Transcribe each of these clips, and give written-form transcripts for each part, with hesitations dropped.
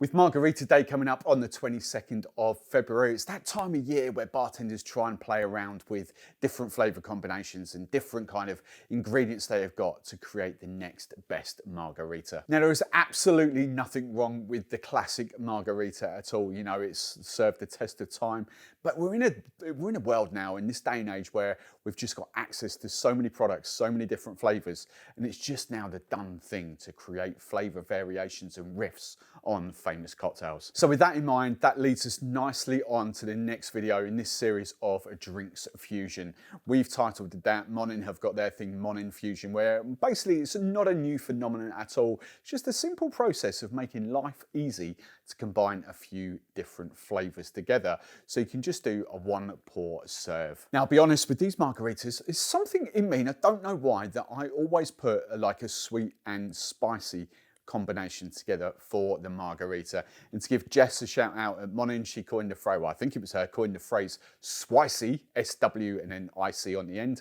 With Margarita Day coming up on the 22nd of February, it's that time of year where bartenders try and play around with different flavour combinations and different kind of ingredients they have got to create the next best margarita. Now, there is absolutely nothing wrong with the classic margarita at all. You know, it's served the test of time, but we're in a world now in this day and age where we've just got access to so many products, so many different flavours, and it's just now the done thing to create flavour variations and riffs on famous cocktails. So with that in mind, that leads us nicely on to the next video in this series of Drinks Fusion. We've titled it that. Monin have got their thing, Monin Fusion, where basically it's not a new phenomenon at all. It's just a simple process of making life easy to combine a few different flavours together. So you can just do a one pour serve. Now, I'll be honest, with these margaritas, it's something in me, and I don't know why, that I always put like a sweet and spicy combination together for the margarita. And to give Jess a shout out at Monin, she coined the phrase, well, I think it was her, coined the phrase SWICY, S-W and then I-C on the end,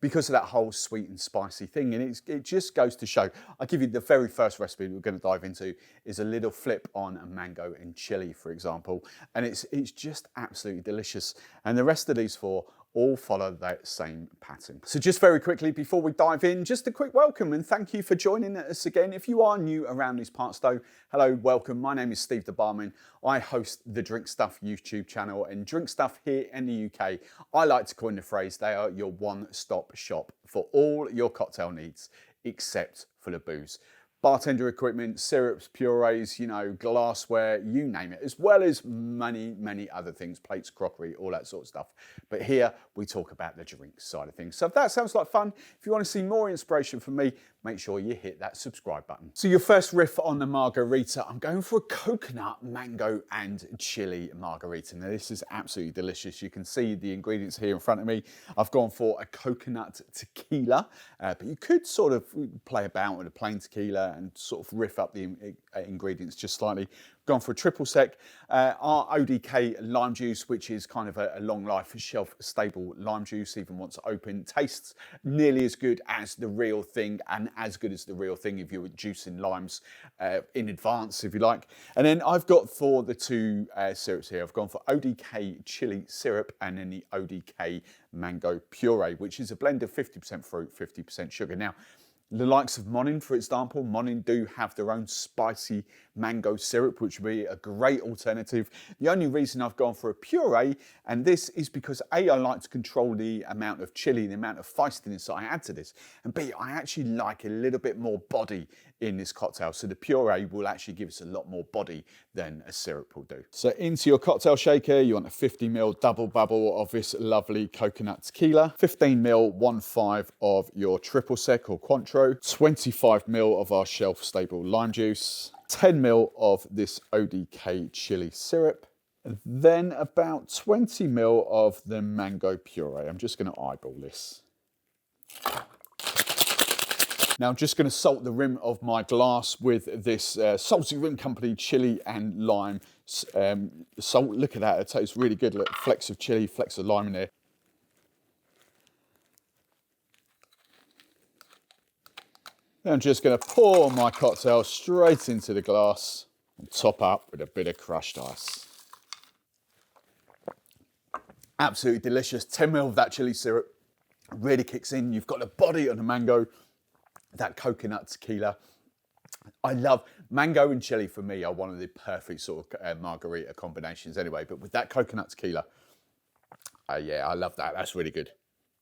because of that whole sweet and spicy thing. And it just goes to show, I'll give you the very first recipe we're going to dive into is a little flip on a mango and chili, for example. And it's just absolutely delicious. And the rest of these four all follow that same pattern. So just very quickly before we dive in, just a quick welcome and thank you for joining us again. If you are new around these parts though, hello, welcome. My name is Steve the Barman. I host the Drink Stuff YouTube channel, and Drink Stuff here in the UK, I like to coin the phrase, they are your one-stop shop for all your cocktail needs, except for the booze. Bartender equipment, syrups, purees, you know, glassware, you name it, as well as many, many other things, plates, crockery, all that sort of stuff. But here we talk about the drinks side of things. So if that sounds like fun, if you want to see more inspiration from me, make sure you hit that subscribe button. So your first riff on the margarita, I'm going for a coconut, mango and chili margarita. Now this is absolutely delicious. You can see the ingredients here in front of me. I've gone for a coconut tequila, but you could sort of play about with a plain tequila and sort of riff up the ingredients just slightly. Gone for a triple sec. Our ODK Lime Juice, which is kind of a long life, shelf stable lime juice, even once open, tastes nearly as good as the real thing, and as good as the real thing if you were juicing limes in advance, if you like. And then I've got for the two syrups here, I've gone for ODK Chili Syrup and then the ODK Mango Puree, which is a blend of 50% fruit, 50% sugar. Now, the likes of Monin, for example, Monin do have their own spicy mango syrup, which would be a great alternative. The only reason I've gone for a puree, and this is because A, I like to control the amount of chili, the amount of feistiness I add to this, and B, I actually like a little bit more body in this cocktail. So the puree will actually give us a lot more body than a syrup will do. So into your cocktail shaker, you want a 50ml double bubble of this lovely coconut tequila, 15ml 1.5 of your triple sec or Cointreau, 25ml of our shelf stable lime juice, 10ml of this ODK chili syrup, and then about 20ml of the mango puree. I'm just going to eyeball this. Now I'm just going to salt the rim of my glass with this Salty Rim Company chili and lime salt. Look at that, it tastes really good. Look, flecks of chili, flecks of lime in there. Then I'm just going to pour my cocktail straight into the glass and top up with a bit of crushed ice. Absolutely delicious. 10ml of that chili syrup really kicks in. You've got the body of the mango, that coconut tequila. I love mango and chili. For me are one of the perfect sort of margarita combinations anyway, but with that coconut tequila, yeah, I love that. That's really good.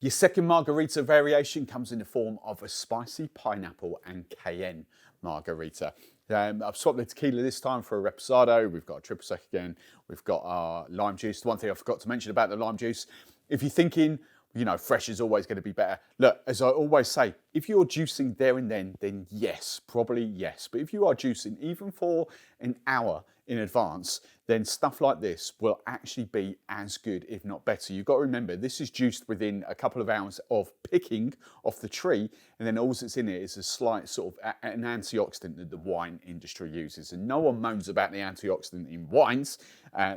Your second margarita variation comes in the form of a spicy pineapple and cayenne margarita. I've swapped the tequila this time for a reposado. We've got a triple sec again. We've got our lime juice. The one thing I forgot to mention about the lime juice, if you're thinking, you know, fresh is always going to be better. Look, as I always say, if you're juicing there and then yes, probably yes. But if you are juicing even for an hour in advance, then stuff like this will actually be as good, if not better. You've got to remember, this is juiced within a couple of hours of picking off the tree, and then all that's in it is a slight sort of an antioxidant that the wine industry uses. And no one moans about the antioxidant in wines,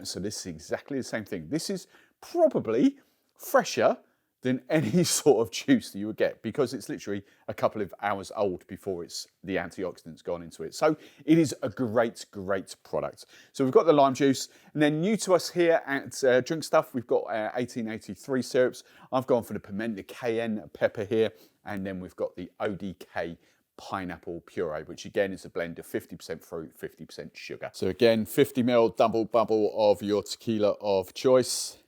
so this is exactly the same thing. This is probably fresher than any sort of juice that you would get, because it's literally a couple of hours old before it's the antioxidants gone into it. So it is a great, great product. So we've got the lime juice, and then new to us here at Drink Stuff, we've got 1883 syrups. I've gone for the Pineapple Cayenne pepper here, and then we've got the ODK Pineapple Puree, which again is a blend of 50% fruit, 50% sugar. So again, 50ml double bubble of your tequila of choice,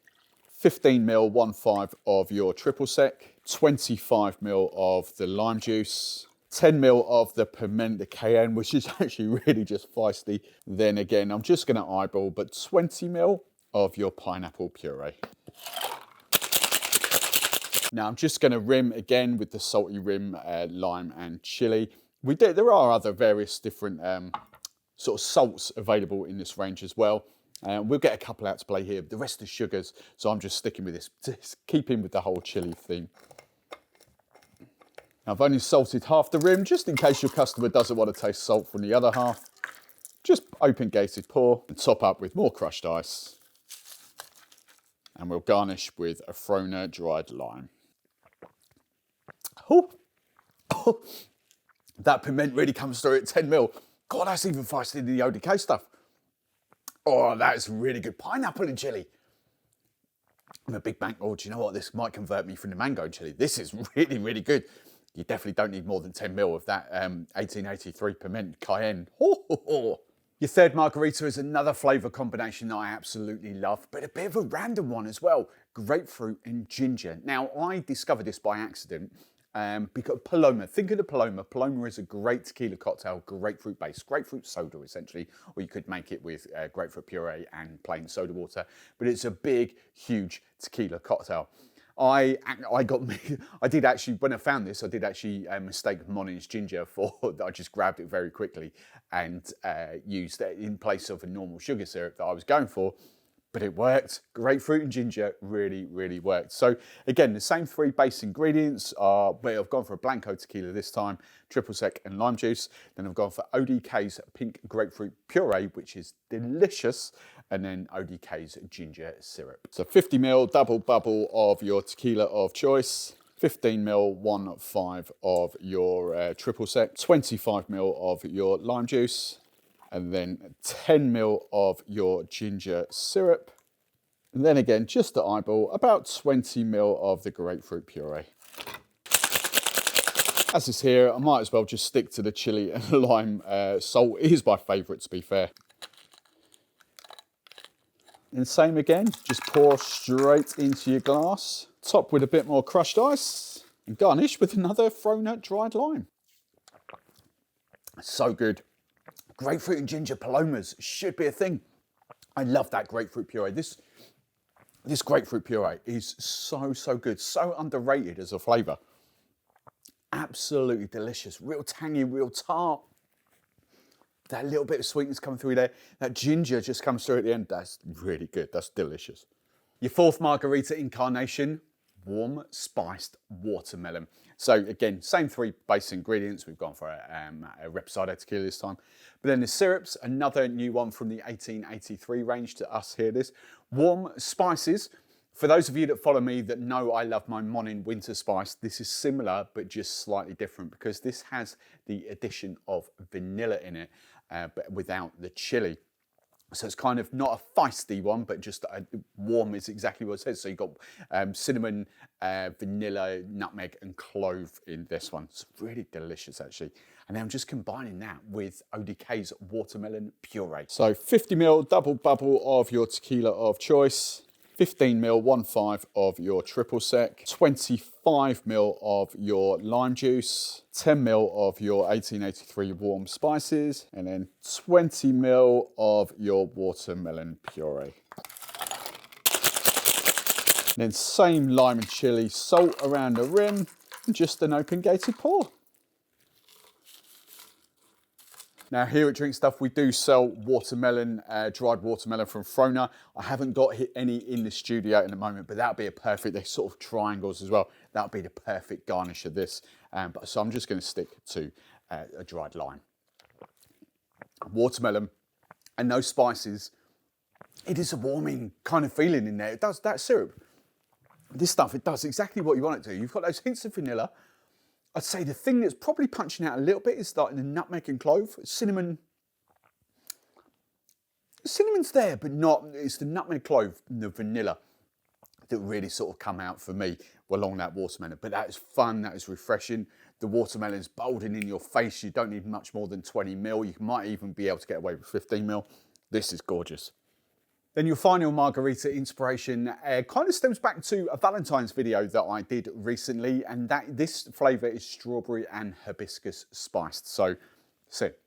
15ml 1.5 of your triple sec, 25ml of the lime juice, 10ml of the Pineapple Cayenne, which is actually really just feisty. Then again, I'm just going to eyeball, but 20ml of your pineapple puree. Now I'm just going to rim again with the salty rim, lime and chili. There are other various different sort of salts available in this range as well. We'll get a couple out to play here. The rest are sugars, so I'm just sticking with this to keep in with the whole chili theme. Now, I've only salted half the rim, just in case your customer doesn't want to taste salt from the other half. Just open gated pour and top up with more crushed ice. And we'll garnish with a Frona dried lime. Oh, that piment really comes through at 10ml. God, that's even feisty than the ODK stuff. Oh, that is really good. Pineapple and chili. I'm a big bank. Oh, do you know what? This might convert me from the mango chili. This is really, really good. You definitely don't need more than 10ml of that 1883 piment cayenne. Your third margarita is another flavour combination that I absolutely love, but a bit of a random one as well. Grapefruit and ginger. Now, I discovered this by accident. Because Paloma, think of the Paloma. Paloma is a great tequila cocktail, grapefruit based, grapefruit soda essentially, or you could make it with grapefruit puree and plain soda water. But it's a big, huge tequila cocktail. I did actually, when I found this, I did actually mistake Monin's ginger for, I just grabbed it very quickly and used it in place of a normal sugar syrup that I was going for. But it worked. Grapefruit and ginger really, really worked. So again, the same three base ingredients are, well, I've gone for a Blanco tequila this time, triple sec and lime juice. Then I've gone for ODK's pink grapefruit puree, which is delicious. And then ODK's ginger syrup. So 50ml double bubble of your tequila of choice. 15ml 1.5 of your triple sec. 25ml of your lime juice. And then 10ml of your ginger syrup. And then again, just the eyeball, about 20ml of the grapefruit puree. As is here, I might as well just stick to the chili and lime salt. It is my favourite, to be fair. And same again, just pour straight into your glass. Top with a bit more crushed ice. And garnish with another Frona dried lime. So good. Grapefruit and ginger Palomas should be a thing. I love that grapefruit puree. This grapefruit puree is so, so good. So underrated as a flavour. Absolutely delicious. Real tangy, real tart. That little bit of sweetness coming through there. That ginger just comes through at the end. That's really good. That's delicious. Your fourth margarita incarnation, warm spiced watermelon. So again, same three base ingredients. We've gone for a Reposado tequila this time. But then the syrups, another new one from the 1883 range to us here. This warm spices. For those of you that follow me that know I love my Monin winter spice, this is similar but just slightly different because this has the addition of vanilla in it, but without the chili. So it's kind of not a feisty one, but just warm is exactly what it says. So you've got cinnamon, vanilla, nutmeg, and clove in this one. It's really delicious, actually. And then I'm just combining that with ODK's watermelon puree. So 50ml double bubble of your tequila of choice. 15ml 1.5 of your triple sec, 25ml of your lime juice, 10ml of your 1883 warm spices, and then 20ml of your watermelon puree. Then same lime and chili, salt around the rim, and just an open gated pour. Now here at Drink Stuff, we do sell watermelon, dried watermelon from Frona. I haven't got any in the studio at the moment, but that'll be a perfect, they're sort of triangles as well. That'll be the perfect garnish of this. So I'm just gonna stick to a dried lime. Watermelon and those spices, it is a warming kind of feeling in there. It does that syrup. This stuff, it does exactly what you want it to. You've got those hints of vanilla. I'd say the thing that's probably punching out a little bit is starting the nutmeg and clove. Cinnamon. Cinnamon's there, but not, it's the nutmeg, clove, and the vanilla that really sort of come out for me along that watermelon. But that is fun, that is refreshing. The watermelon's bolden in your face. You don't need much more than 20 ml. You might even be able to get away with 15 ml. This is gorgeous. Then your final margarita inspiration kind of stems back to a Valentine's video that I did recently, and this flavour is strawberry and hibiscus spiced. So,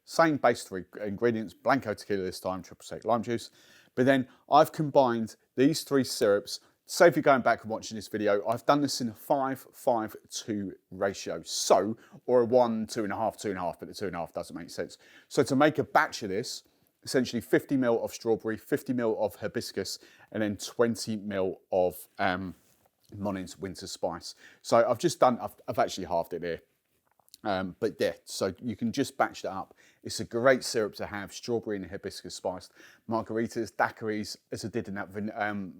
same base 3 ingredients, Blanco tequila this time, triple sec lime juice. But then I've combined these 3 syrups. Say if you're going back and watching this video, I've done this in a 5-5-2 ratio. So, or a 1, 2.5, 2.5, but the 2.5 doesn't make sense. So to make a batch of this, essentially 50 ml of strawberry, 50 ml of hibiscus, and then 20 ml of Monin's winter spice. So I've just done, I've actually halved it here. But yeah, so you can just batch that up. It's a great syrup to have, strawberry and hibiscus spiced margaritas, daiquiris, as I did in that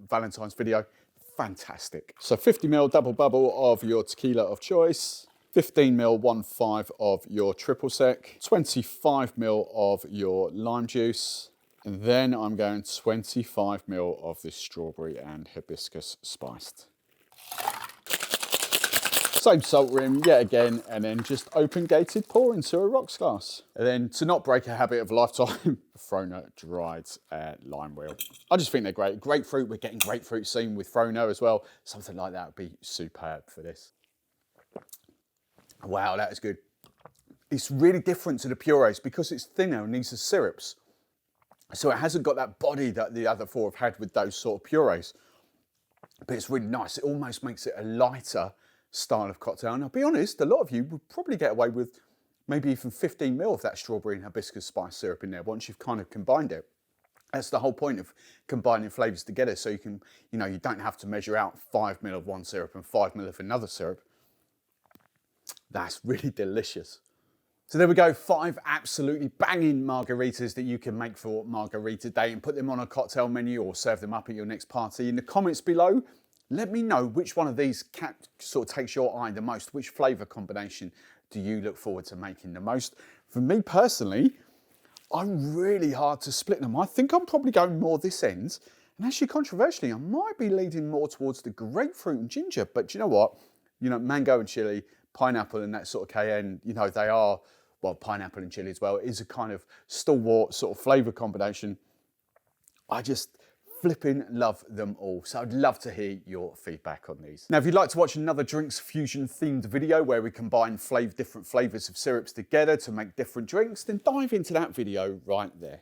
Valentine's video. Fantastic. So 50 ml double bubble of your tequila of choice, 15 ml 1.5 of your triple sec, 25 ml of your lime juice, and then I'm going 25 ml of this strawberry and hibiscus spiced. Same salt rim yet again, and then just open gated pour into a rocks glass. And then to not break a habit of a lifetime, Frono dried lime wheel. I just think they're great. Grapefruit, we're getting grapefruit soon with Frono as well. Something like that would be superb for this. Wow, that is good. It's really different to the purees because it's thinner and these are syrups. So it hasn't got that body that the other 4 have had with those sort of purees. But it's really nice. It almost makes it a lighter style of cocktail. And I'll be honest, a lot of you would probably get away with maybe even 15 ml of that strawberry and hibiscus spice syrup in there once you've kind of combined it. That's the whole point of combining flavours together, so you can, you don't have to measure out 5 ml of one syrup and 5 ml of another syrup. That's really delicious. So there we go, 5 absolutely banging margaritas that you can make for Margarita Day and put them on a cocktail menu or serve them up at your next party. In the comments below, let me know which one of these sort of takes your eye the most. Which flavour combination do you look forward to making the most? For me personally, I'm really hard to split them. I think I'm probably going more this end. And actually, controversially, I might be leading more towards the grapefruit and ginger. But you know what? Mango and chili, pineapple and that sort of cayenne, they are, well, pineapple and chili as well, is a kind of stalwart sort of flavour combination. I just flipping love them all. So I'd love to hear your feedback on these. Now, if you'd like to watch another drinks fusion themed video where we combine different flavours of syrups together to make different drinks, then dive into that video right there.